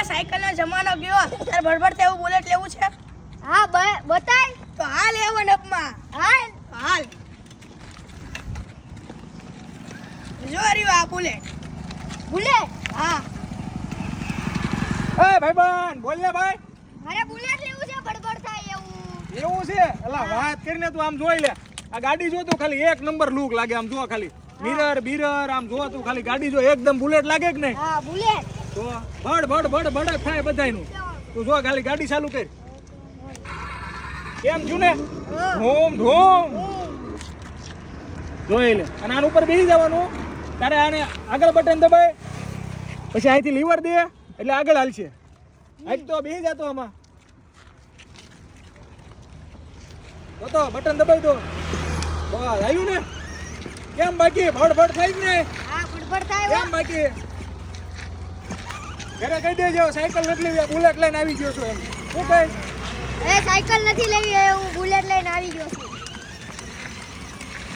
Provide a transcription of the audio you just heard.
cycle નો જમાનો ગયો તાર બળબડ તેવું બુલેટ લેવું છે હા બતાય તો હાલ એવો નપમાં હાલ જો રહ્યું આ બુલેટ હા એ ભાઈબંધ બોલ ને ભાઈ મારે બુલેટ લેવું છે બડબડ થાય એવું છે અલા વાત કરીને તું આમ જોઈ લે આ ગાડી જો તું ખાલી એક નંબર લુક લાગે આમ જો ખાલી મિરર બીરર આમ જો તું ખાલી ગાડી જો એકદમ બુલેટ લાગે કે નહીં હા બુલેટ તો બડ બડ બડ બડ જ થાય બધાયનું તું જો ખાલી ગાડી ચાલુ કર કેમ છું ને ધૂમ ધૂમ જોઈ લે અને આના ઉપર બેસી જવાનું તારે આને આગળ બટન દબાય પછી અહીંથી લીવર દે એટલે આગળ હાલશે આજ તો બેસી જતો આમાં તો બટન દબાઈ દો બસ આવ્યું ને કેમ બાકી ભડ થાય ને હા બડબડ થાય કેમ બાકી ઘરે કહી દેજો સાયકલ નથી લેવી બુલેટ લઈને આવી ગયો છું એમ શું કહે એ સાયકલ નથી લેવી હું બુલેટ લઈને આવી ગયો છું